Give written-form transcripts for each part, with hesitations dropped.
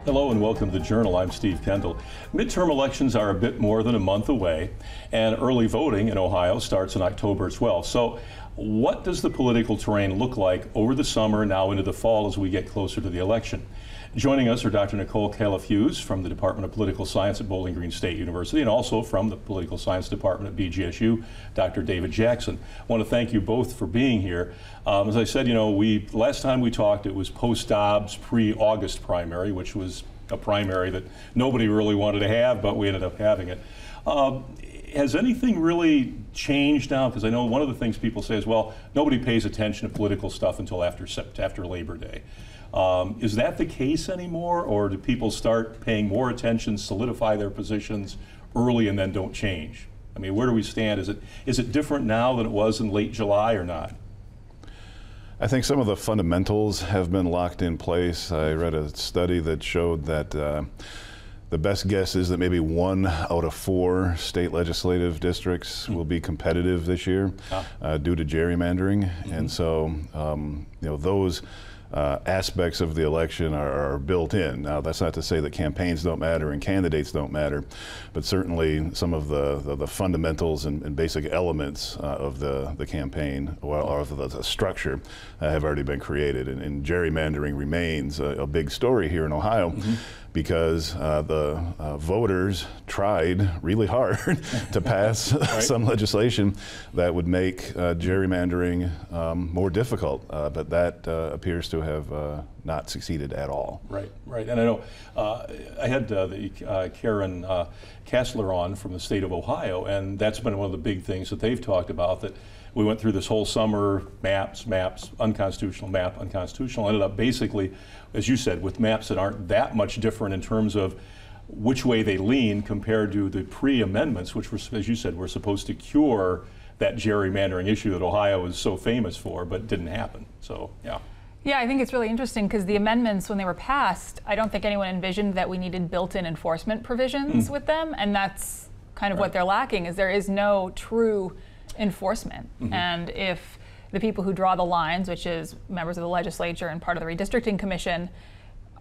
Hello and welcome to the Journal. I'm Steve Kendall. Midterm elections are a bit more than a month away, and early voting in Ohio starts on October 12th. So what does the political terrain look like over the summer, now into the fall, as we get closer to the election? Joining us are Dr. Nicole Kalaf-Hughes from the Department of Political Science at Bowling Green State University, and also from the Political Science Department at BGSU, Dr. David Jackson. I want to thank you both for being here. As I said, last time we talked, it was post-Dobbs, pre-August primary, which was a primary that nobody really wanted to have, but we ended up having it. Has anything really changed now? Because I know one of the things people say is, well, nobody pays attention to political stuff until after Labor Day. Is that the case anymore, or do people start paying more attention, solidify their positions early, and then don't change? I mean, where do we stand? Is it different now than it was in late July or not? I think some of the fundamentals have been locked in place. I read a study that showed that the best guess is that maybe 1 out of 4 state legislative districts will be competitive this year due to gerrymandering. And so, those aspects of the election are built in. Now, that's not to say that campaigns don't matter and candidates don't matter, but certainly some of the fundamentals and basic elements of the campaign or of the structure have already been created. And gerrymandering remains a big story here in Ohio. Because the voters tried really hard to pass some legislation that would make gerrymandering more difficult, but that appears to have not succeeded at all. Right. And I know I had Karen Kessler on from the state of Ohio, and that's been one of the big things that they've talked about, that we went through this whole summer, maps, unconstitutional, map, unconstitutional, ended up basically, as you said, with maps that aren't that much different in terms of which way they lean compared to the pre-amendments, which were, as you said, were supposed to cure that gerrymandering issue that Ohio is so famous for, but didn't happen. So, yeah. Yeah, I think it's really interesting because the amendments, when they were passed, I don't think anyone envisioned that we needed built-in enforcement provisions with them, and that's kind of what they're lacking, is there is no true enforcement. And if the people who draw the lines, which is members of the legislature and part of the redistricting commission,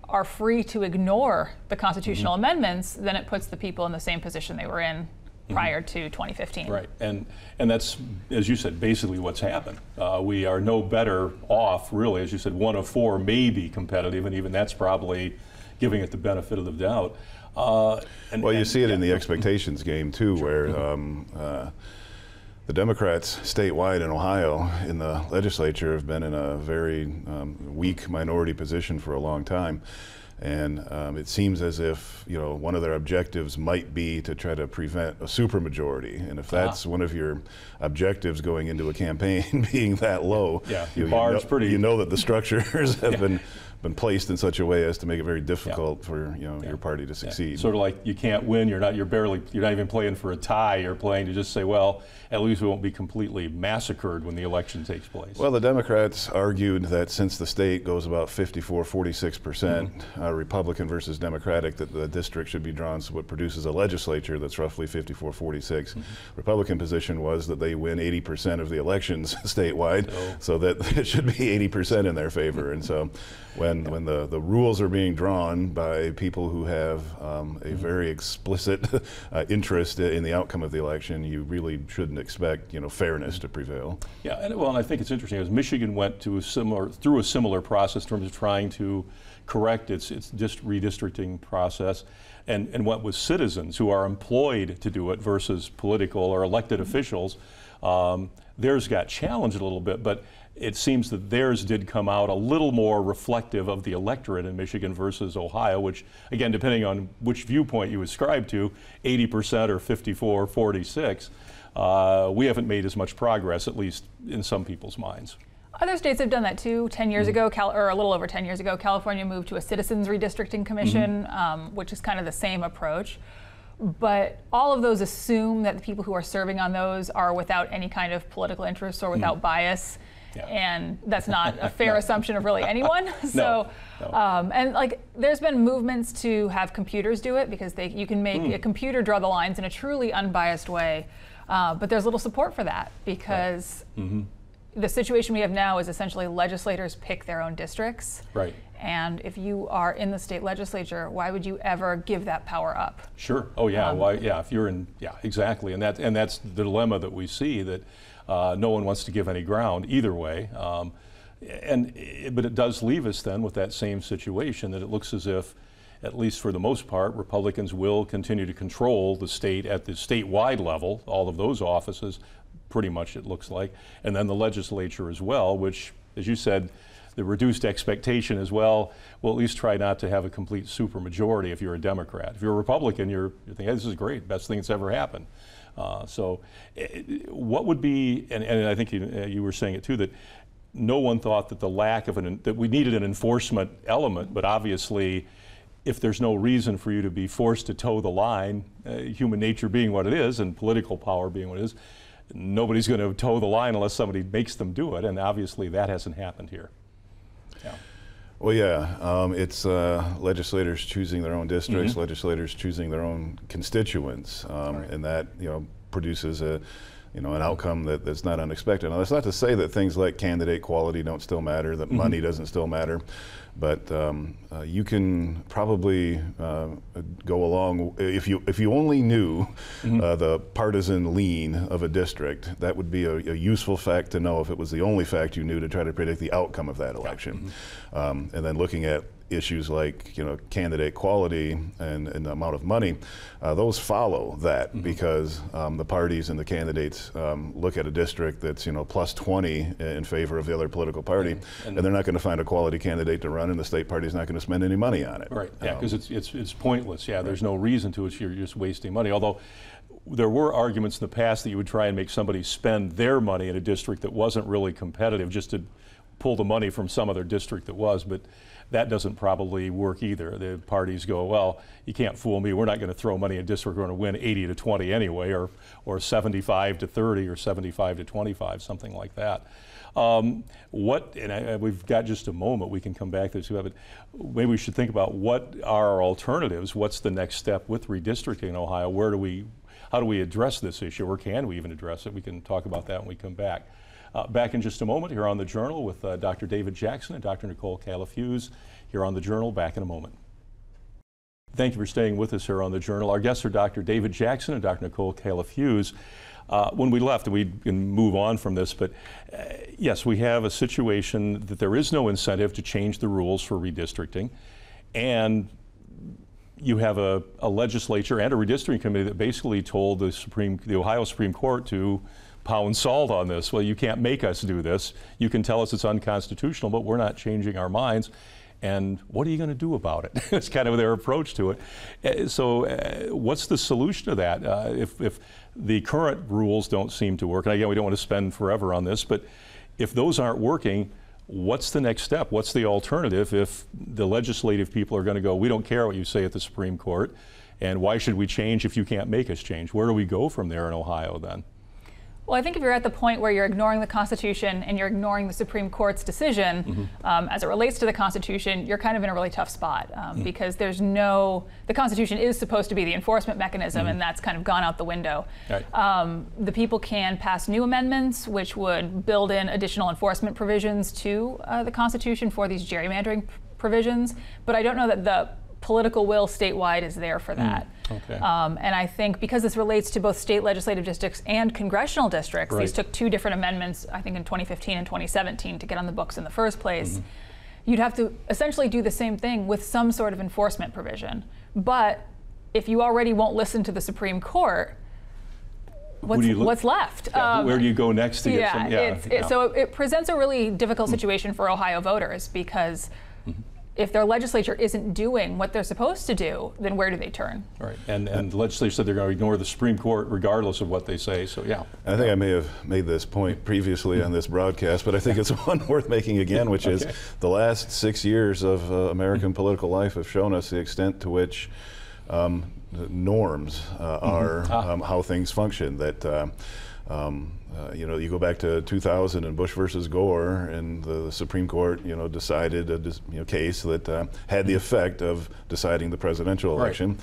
are free to ignore the constitutional amendments, then it puts the people in the same position they were in prior to 2015. Right, and that's, as you said, basically what's happened. We are no better off, really. As you said, 1 of 4 may be competitive, and even that's probably giving it the benefit of the doubt. You see it in the expectations game too, where the Democrats statewide in Ohio in the legislature have been in a very weak minority position for a long time. And it seems as if, one of their objectives might be to try to prevent a supermajority. And if that's one of your objectives going into a campaign being that low, you know that the structures have been placed in such a way as to make it very difficult for your party to succeed. Sort of like you can't win, you're not even playing for a tie, you're playing to just say, well, at least we won't be completely massacred when the election takes place. Well, the Democrats argued that since the state goes about 54-46% Republican versus Democratic, that the district should be drawn so it produces a legislature that's roughly 54-46. Republican position was that they win 80% of the elections statewide, so that it should be 80% in their favor. And so when the rules are being drawn by people who have a very explicit interest in the outcome of the election, you really shouldn't expect fairness to prevail. Yeah, and I think it's interesting as Michigan went through a similar process in terms of trying to correct its redistricting process, and what with citizens who are employed to do it versus political or elected officials, theirs got challenged a little bit, but it seems that theirs did come out a little more reflective of the electorate in Michigan versus Ohio, which, again, depending on which viewpoint you ascribe to, 80% or 54-46, we haven't made as much progress, at least in some people's minds. Other states have done that too. 10 years ago, or a little over 10 years ago, California moved to a citizens redistricting commission, which is kind of the same approach. But all of those assume that the people who are serving on those are without any kind of political interest or without bias. And that's not a fair assumption of really anyone. So, and there's been movements to have computers do it because you can make a computer draw the lines in a truly unbiased way. But there's little support for that because the situation we have now is essentially legislators pick their own districts. And if you are in the state legislature, why would you ever give that power up? Sure. Oh yeah. Why? Yeah. If you're in, yeah, exactly. And that's the dilemma that we see, that no one wants to give any ground either way. But it does leave us then with that same situation, that it looks as if, at least for the most part, Republicans will continue to control the state at the statewide level, all of those offices, pretty much it looks like, and then the legislature as well, which, as you said, the reduced expectation as well, we'll at least try not to have a complete supermajority if you're a Democrat. If you're a Republican, you're thinking, hey, this is great, best thing that's ever happened. What would be, and I think you were saying it too, that no one thought that the lack of that we needed an enforcement element, but obviously, if there's no reason for you to be forced to toe the line, human nature being what it is and political power being what it is, nobody's going to toe the line unless somebody makes them do it, and obviously that hasn't happened here. Yeah. Well, yeah, it's legislators choosing their own districts, legislators choosing their own constituents, and that produces an outcome that's not unexpected. Now, that's not to say that things like candidate quality don't still matter, that money doesn't still matter, but you can probably go along, if you only knew the partisan lean of a district, that would be a useful fact to know if it was the only fact you knew to try to predict the outcome of that election. And then looking at issues like candidate quality and the amount of money, those follow that, because the parties and the candidates look at a district that's plus 20 in favor of the other political party, and they're not going to find a quality candidate to run, and the state party's not going to spend any money on it. Right. Yeah, because it's pointless. Yeah, there's no reason to it. You're just wasting money. Although there were arguments in the past that you would try and make somebody spend their money in a district that wasn't really competitive, just to pull the money from some other district that was, but that doesn't probably work either. The parties go, well, you can't fool me. We're not going to throw money in a district. We're going to win 80 to 20 anyway, or 75 to 30, or 75 to 25, something like that. We've got just a moment. We can come back to this, but maybe we should think about what are our alternatives. What's the next step with redistricting in Ohio? How do we address this issue, or can we even address it? We can talk about that when we come back. Back in just a moment here on The Journal with Dr. David Jackson and Dr. Nicole Kalaf-Hughes here on The Journal. Back in a moment. Thank you for staying with us here on The Journal. Our guests are Dr. David Jackson and Dr. Nicole Kalaf-Hughes. When we left, we can move on from this, but yes, we have a situation that there is no incentive to change the rules for redistricting, and you have a legislature and a redistricting committee that basically told the Ohio Supreme Court to pound salt on this. Well, you can't make us do this. You can tell us it's unconstitutional, but we're not changing our minds. And what are you going to do about it? It's kind of their approach to it. So what's the solution to that? If the current rules don't seem to work, and again, we don't want to spend forever on this, but if those aren't working, what's the next step? What's the alternative if the legislative people are going to go, we don't care what you say at the Supreme Court, and why should we change if you can't make us change? Where do we go from there in Ohio then? Well, I think if you're at the point where you're ignoring the Constitution and you're ignoring the Supreme Court's decision as it relates to the Constitution, you're kind of in a really tough spot because the Constitution is supposed to be the enforcement mechanism, and that's kind of gone out the window. Right. The people can pass new amendments which would build in additional enforcement provisions to the Constitution for these gerrymandering provisions, but I don't know that the political will statewide is there for that. Okay. And I think because this relates to both state legislative districts and congressional districts, these took two different amendments, I think in 2015 and 2017, to get on the books in the first place. You'd have to essentially do the same thing with some sort of enforcement provision. But if you already won't listen to the Supreme Court, what's left? Yeah, where do you go next to get some? So it presents a really difficult situation for Ohio voters, because if their legislature isn't doing what they're supposed to do, then where do they turn? Right, and the legislature said they're going to ignore the Supreme Court regardless of what they say, so yeah. I think I may have made this point previously on this broadcast, but I think it's one worth making again, which is the last 6 years of American political life have shown us the extent to which norms are how things function, that You know, you go back to 2000 and Bush versus Gore, and the Supreme Court, you know, decided a case that had the effect of deciding the presidential election. Right.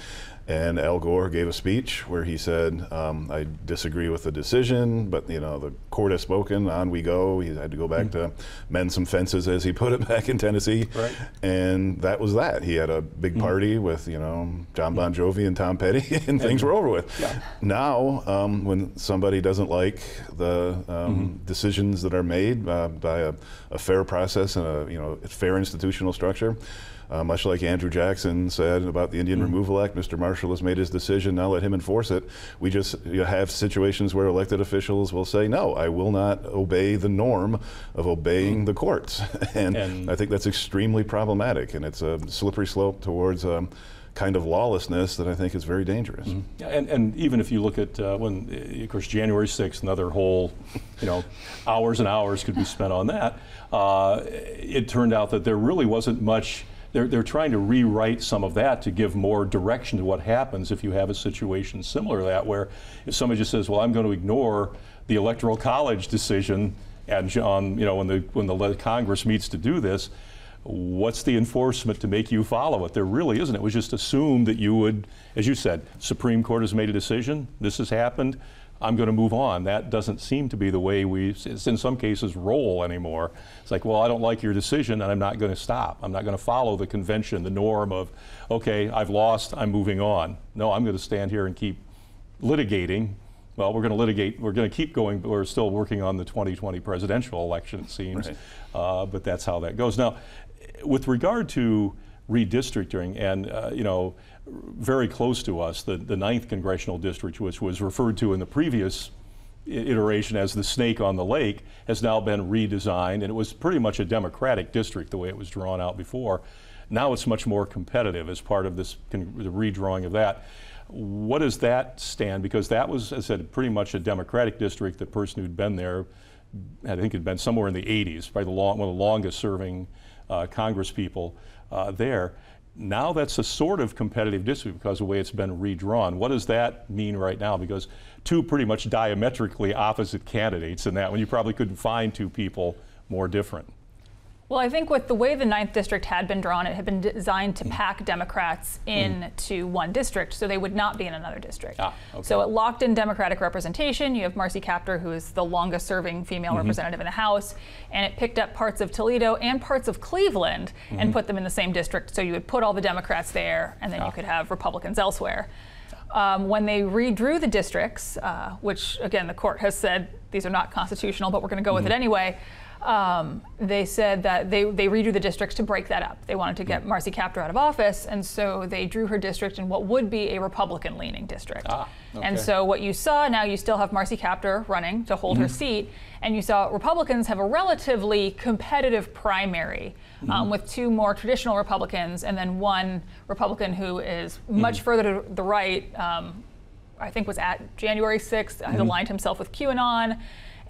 And Al Gore gave a speech where he said, I disagree with the decision, but, you know, the court has spoken, on we go. He had to go back to mend some fences, as he put it, back in Tennessee. Right. And that was that. He had a big party with, you know, John Bon Jovi and Tom Petty, and things were over with. Yeah. Now, when somebody doesn't like the decisions that are made by a fair process and a fair institutional structure, much like Andrew Jackson said about the Indian Removal Act, Mr. Marshall has made his decision, now let him enforce it. We just have situations where elected officials will say, no, I will not obey the norm of obeying the courts. and I think that's extremely problematic, and it's a slippery slope towards kind of lawlessness that I think is very dangerous. And even if you look at when, of course, January 6th, another whole, hours and hours could be spent on that, it turned out that there really wasn't much. They're trying to rewrite some of that to give more direction to what happens if you have a situation similar to that, where if somebody just says, well, I'm going to ignore the Electoral College decision, and when the Congress meets to do this, what's the enforcement to make you follow it? There really isn't. It was just assumed that you would, as you said, Supreme Court has made a decision, this has happened, I'm going to move on. That doesn't seem to be the way we, in some cases, roll anymore. It's like, well, I don't like your decision, and I'm not going to stop. I'm not going to follow the convention, the norm of, okay, I've lost, I'm moving on. No, I'm going to stand here and keep litigating. Well, we're going to litigate, we're going to keep going, but we're still working on the 2020 presidential election, it seems. Right. But that's how that goes. Now, with regard to redistricting, and very close to us, the 9th Congressional District, which was referred to in the previous iteration as the snake on the lake, has now been redesigned, and it was pretty much a Democratic district the way it was drawn out before. Now it's much more competitive as part of this, the redrawing of that. What does that stand? Because that was, as I said, pretty much a Democratic district. The person who'd been there, I think had been somewhere in the 80s, probably one of the longest serving Congress people there. Now that's a sort of competitive district because of the way it's been redrawn. What does that mean right now? Because two pretty much diametrically opposite candidates in that one, you probably couldn't find two people more different. Well, I think with the way the 9th District had been drawn, it had been designed to pack Democrats into one district, so they would not be in another district. Okay. So it locked in Democratic representation. You have Marcy Kaptur, who is the longest serving female representative in the House, and it picked up parts of Toledo and parts of Cleveland and put them in the same district, so you would put all the Democrats there, and then you could have Republicans elsewhere. When they redrew the districts, which again the court has said these are not constitutional, but we're going to go with it anyway, they said that they redrew the districts to break that up. They wanted to get Marcy Kaptur out of office, and so they drew her district in what would be a Republican-leaning district. And so what you saw, now you still have Marcy Kaptur running to hold her seat, and you saw Republicans have a relatively competitive primary with two more traditional Republicans and then one Republican who is much further to the right, I think was at January 6th, has aligned himself with QAnon,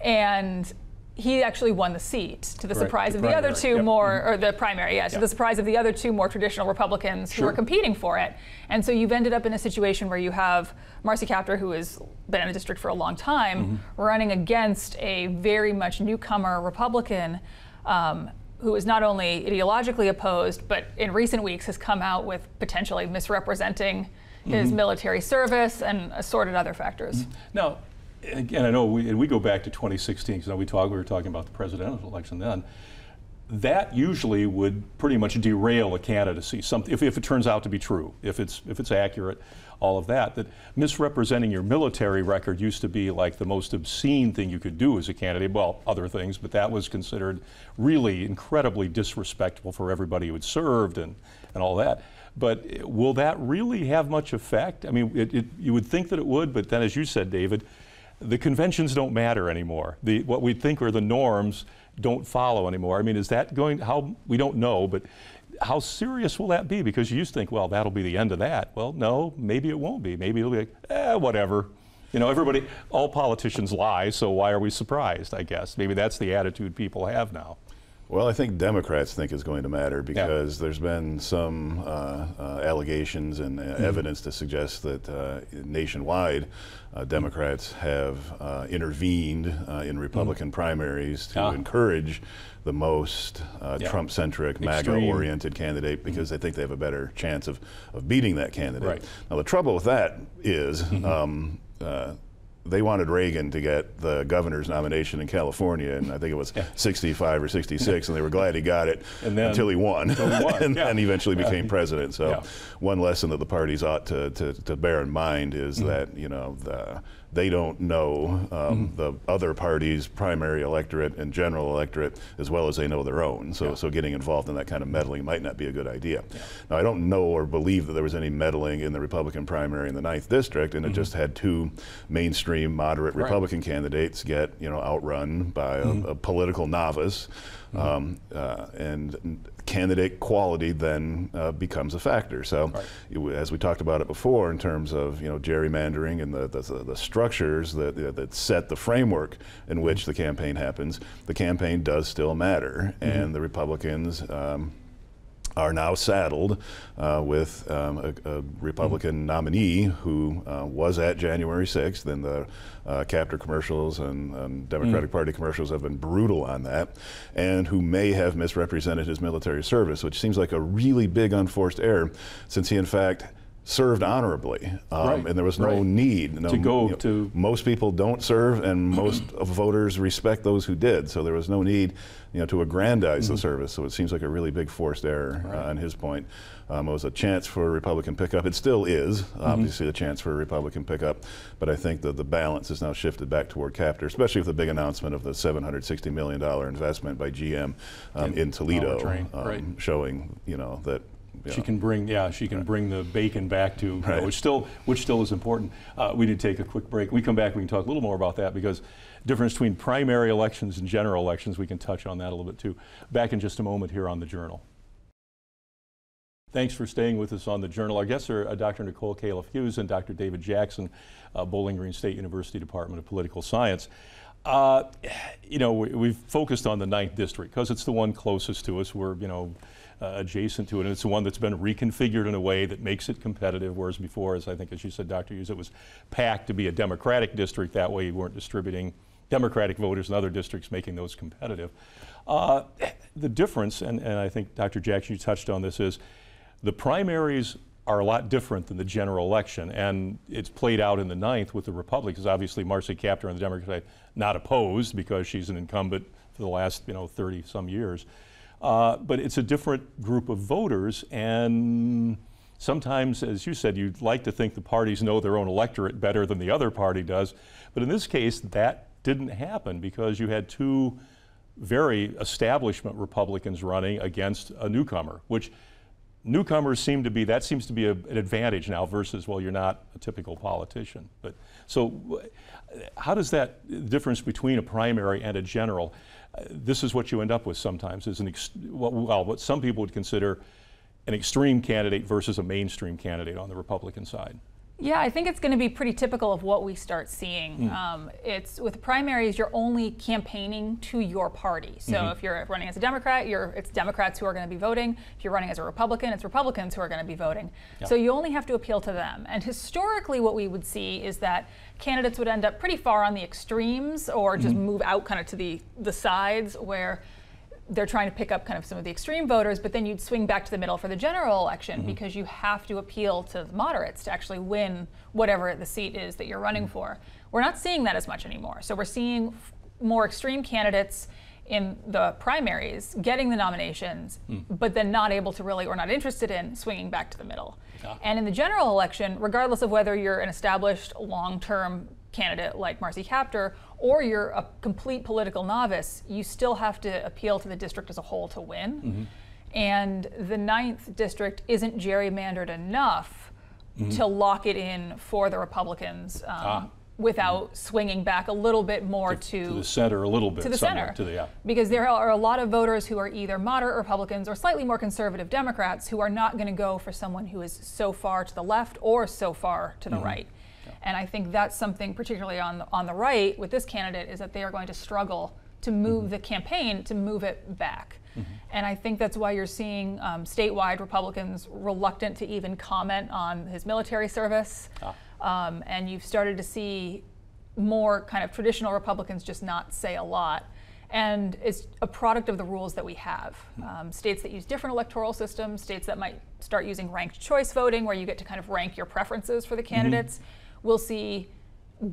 and he actually won the seat to the surprise of the other two or the primary, to the surprise of the other two more traditional Republicans who were competing for it. And so you've ended up in a situation where you have Marcy Kaptur, who has been in the district for a long time, running against a very much newcomer Republican who is not only ideologically opposed, but in recent weeks has come out with potentially misrepresenting his military service and assorted other factors. Now, again, I know we go back to 2016 because we were talking about the presidential election then. That usually would pretty much derail a candidacy. If it turns out to be true, if it's accurate, all of that. That misrepresenting your military record used to be like the most obscene thing you could do as a candidate. Well, other things, but that was considered really incredibly disrespectful for everybody who had served and all that. But will that really have much effect? I mean, you would think that it would, but then, as you said, David, the conventions don't matter anymore. What we think are the norms don't follow anymore. I mean, is that we don't know, but how serious will that be? Because you used to think, well, that'll be the end of that. Well, no, maybe it won't be. Maybe it'll be like, whatever. All politicians lie, so why are we surprised, I guess? Maybe that's the attitude people have now. Well, I think Democrats think it's going to matter because there's been some allegations and evidence to suggest that nationwide Democrats have intervened in Republican primaries to encourage the most Trump-centric, MAGA-oriented candidate because they think they have a better chance of beating that candidate. Right. Now, the trouble with that is they wanted Reagan to get the governor's nomination in California, and I think it was 65 or 66, and they were glad he got it until he won, and then eventually became president. So one lesson that the parties ought to bear in mind is that, you know, they don't know the other party's primary electorate and general electorate as well as they know their own. So, so getting involved in that kind of meddling might not be a good idea. Now, I don't know or believe that there was any meddling in the Republican primary in the 9th District, and it just had two mainstream moderate Republican candidates get, you know, outrun by a political novice. And candidate quality then becomes a factor. So, as we talked about it before, in terms of, you know, gerrymandering and the structures that set the framework in which the campaign happens, the campaign does still matter, and the Republicans are now saddled with a Republican nominee who was at January 6th, and the captor commercials and Democratic Party commercials have been brutal on that, and who may have misrepresented his military service, which seems like a really big unforced error, since he in fact served honorably, and there was no need to go to. Most people don't serve, and most voters respect those who did. So there was no need, you know, to aggrandize the service. So it seems like a really big forced error on his point. It was a chance for a Republican pickup. It still is, obviously, a chance for a Republican pickup. But I think that the balance is now shifted back toward captor, especially with the big announcement of the $760 million investment by GM in Toledo, showing, you know, that. She can bring, bring the bacon back to, you know, which still is important. We need to take a quick break. When we come back, we can talk a little more about that, because difference between primary elections and general elections, we can touch on that a little bit too. Back in just a moment here on The Journal. Thanks for staying with us on The Journal. Our guests are Dr. Nicole Kalaf-Hughes and Dr. David Jackson, Bowling Green State University Department of Political Science. You know, we've focused on the 9th District because it's the one closest to us. We're, you know, adjacent to it, and it's the one that's been reconfigured in a way that makes it competitive, whereas before, as I think as you said, Dr. Hughes, it was packed to be a Democratic district. That way you weren't distributing Democratic voters in other districts, making those competitive. The difference, and I think Dr. Jackson, you touched on this, is the primaries are a lot different than the general election, and it's played out in the 9th with the Republicans. Obviously, Marcy Kaptur on the Democrat side not opposed because she's an incumbent for the last 30 some years. But it's a different group of voters, and sometimes, as you said, you'd like to think the parties know their own electorate better than the other party does. But in this case, that didn't happen because you had two very establishment Republicans running against a newcomer, which newcomers seem to be, that seems to be an advantage now versus, well, you're not a typical politician. But so how does that difference between a primary and a general, this is what you end up with sometimes, is what some people would consider an extreme candidate versus a mainstream candidate on the Republican side. Yeah, I think it's going to be pretty typical of what we start seeing. It's with primaries, you're only campaigning to your party. So if you're running as a Democrat, it's Democrats who are going to be voting. If you're running as a Republican, it's Republicans who are going to be voting. So you only have to appeal to them. And historically, what we would see is that candidates would end up pretty far on the extremes, or just move out kind of to the sides, where they're trying to pick up kind of some of the extreme voters, but then you'd swing back to the middle for the general election because you have to appeal to the moderates to actually win whatever the seat is that you're running for. We're not seeing that as much anymore. So we're seeing more extreme candidates in the primaries getting the nominations, but then not able to really, or not interested in, swinging back to the middle. And in the general election, regardless of whether you're an established long-term candidate like Marcy Kaptur, or you're a complete political novice, you still have to appeal to the district as a whole to win. And the 9th District isn't gerrymandered enough to lock it in for the Republicans without swinging back a little bit more to the center, a little bit. To the center. Because there are a lot of voters who are either moderate Republicans or slightly more conservative Democrats who are not going to go for someone who is so far to the left or so far to the right. And I think that's something, particularly on the right with this candidate, is that they are going to struggle to move the campaign, to move it back. And I think that's why you're seeing statewide Republicans reluctant to even comment on his military service. And you've started to see more kind of traditional Republicans just not say a lot. And it's a product of the rules that we have. States that use different electoral systems, states that might start using ranked choice voting, where you get to kind of rank your preferences for the candidates, we'll see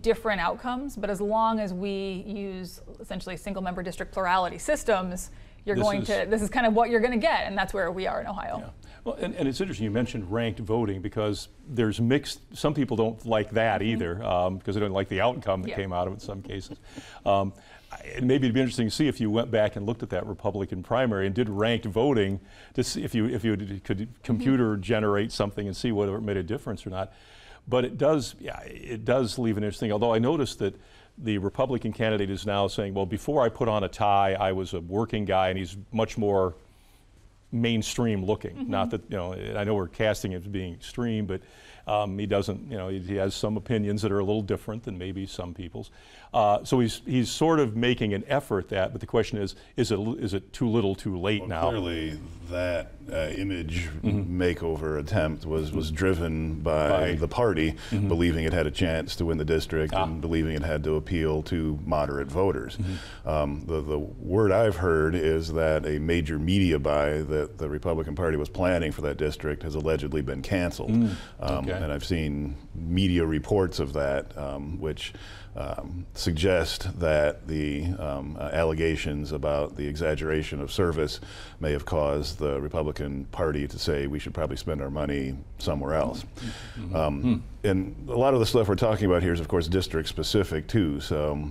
different outcomes. But as long as we use essentially single member district plurality systems, this is kind of what you're going to get, and that's where we are in Ohio. Yeah. Well, and it's interesting you mentioned ranked voting, because there's mixed, some people don't like that either, because they don't like the outcome that came out of it in some cases. And maybe it'd be interesting to see if you went back and looked at that Republican primary and did ranked voting to see if you could computer generate something and see whether it made a difference or not. But it does leave an interesting, although I noticed that the Republican candidate is now saying, well, before I put on a tie, I was a working guy, and he's much more mainstream looking. Not that, I know we're casting him as being extreme, but he doesn't, he has some opinions that are a little different than maybe some people's. So he's sort of making an effort at that, but the question is it too little too late now? Clearly that image makeover attempt was driven by the party believing it had a chance to win the district and believing it had to appeal to moderate voters. The word I've heard is that a major media buy that the Republican Party was planning for that district has allegedly been canceled. And I've seen media reports of that, which suggest that the allegations about the exaggeration of service may have caused the Republican Party to say we should probably spend our money somewhere else. And a lot of the stuff we're talking about here is, of course, district specific too. So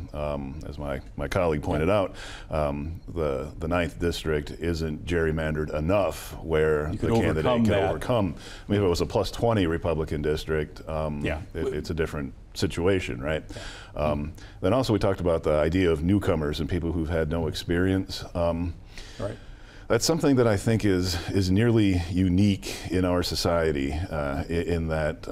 as my colleague pointed out, the 9th district isn't gerrymandered enough where the candidate can overcome. I mean, if it was a plus 20 Republican district, it's a different situation, right? Then also we talked about the idea of newcomers and people who've had no experience. Right. That's something that I think is nearly unique in our society, in that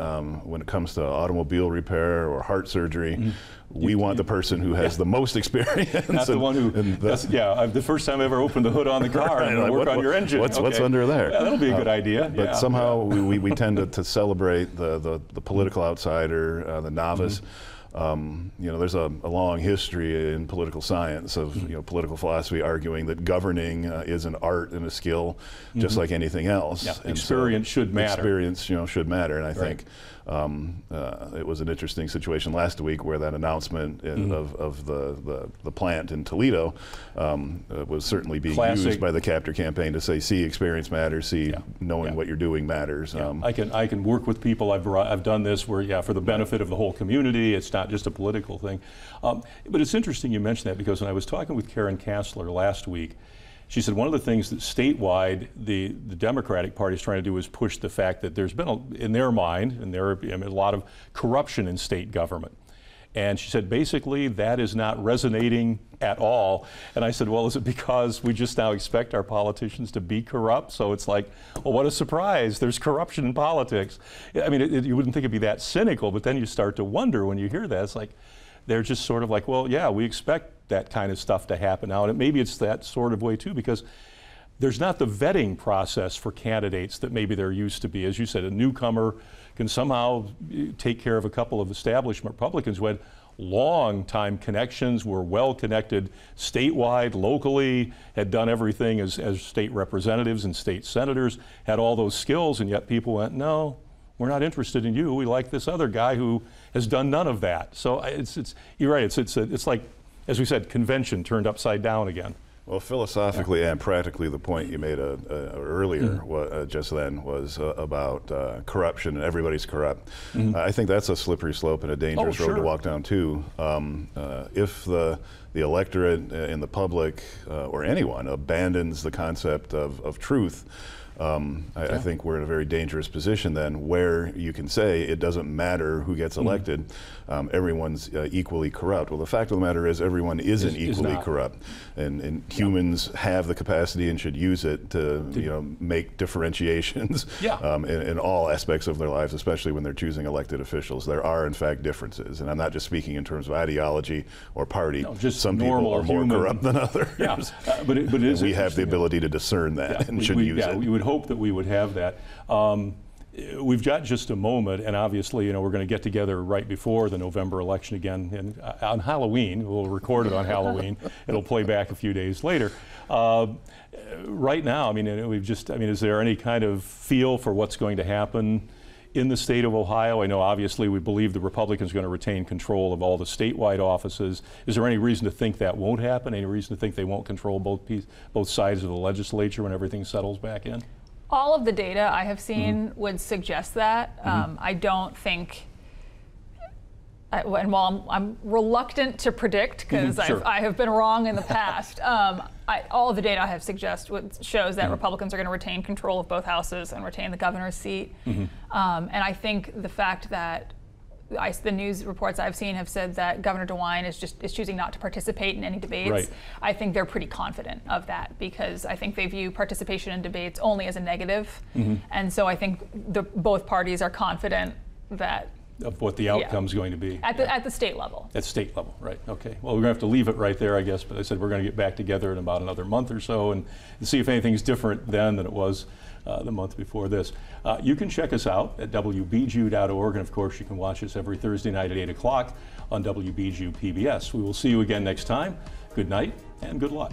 when it comes to automobile repair or heart surgery, we want the person who has the most experience. Not the one who, the first time I ever opened the hood on the car and work on your engine. What's under there? Yeah, that'll be a good idea. But somehow we tend to celebrate the political outsider, the novice. There's a long history in political science of political philosophy arguing that governing is an art and a skill, just like anything else. Yeah. And experience should matter. Experience, should matter, and I think it was an interesting situation last week where that announcement of the plant in Toledo was certainly being used by the Captor campaign to say, see, experience matters, see, knowing what you're doing matters. I can work with people. I've done this where, for the benefit of the whole community. It's not just a political thing. But it's interesting you mentioned that, because when I was talking with Karen Kassler last week, she said one of the things that statewide the Democratic Party is trying to do is push the fact that there's been, in their mind, a lot of corruption in state government. And she said, basically, that is not resonating at all. And I said, well, is it because we just now expect our politicians to be corrupt? So it's like, well, what a surprise. There's corruption in politics. I mean, you wouldn't think it'd be that cynical, but then you start to wonder when you hear that. It's like, they're just sort of like, well, yeah, we expect that kind of stuff to happen now. And maybe it's that sort of way, too, because there's not the vetting process for candidates that maybe there used to be. As you said, a newcomer can somehow take care of a couple of establishment Republicans who had long-time connections, were well-connected statewide, locally, had done everything as state representatives and state senators, had all those skills, and yet people went, no, we're not interested in you. We like this other guy who has done none of that. So you're right. It's like, as we said, convention turned upside down again. Well, philosophically and practically, the point you made earlier just then was about corruption, and everybody's corrupt. I think that's a slippery slope and a dangerous road to walk down too. If the electorate and the public or anyone abandons the concept of truth, I think we're in a very dangerous position then, where you can say it doesn't matter who gets elected, everyone's equally corrupt. Well, the fact of the matter is everyone isn't equally corrupt, and humans have the capacity and should use it to make differentiations in all aspects of their lives, especially when they're choosing elected officials. There are in fact differences, and I'm not just speaking in terms of ideology or party. No, just some people are more corrupt than others. Yeah, but it is. We have the ability to discern that and should use it. We would hope that we would have that. We've got just a moment, and obviously, we're going to get together right before the November election again, and on Halloween. We'll record it on Halloween. It'll play back a few days later. Right now, is there any kind of feel for what's going to happen in the state of Ohio? I know obviously we believe the Republicans are going to retain control of all the statewide offices. Is there any reason to think that won't happen? Any reason to think they won't control both sides of the legislature when everything settles back in? All of the data I have seen would suggest that. I don't think, and while I'm reluctant to predict, because I have been wrong in the past, all of the data I have shows that Republicans are going to retain control of both houses and retain the governor's seat. And I think the fact that the news reports I've seen have said that Governor DeWine is choosing not to participate in any debates. Right. I think they're pretty confident of that, because I think they view participation in debates only as a negative. And so I think both parties are confident that of what the outcome's going to be. At the state level. At state level, right. Okay. Well, we're going to have to leave it right there, I guess, but I said we're going to get back together in about another month or so and see if anything's different then than it was the month before this. You can check us out at WBGU.org, and of course you can watch us every Thursday night at 8 o'clock on WBGU-PBS. We will see you again next time. Good night and good luck.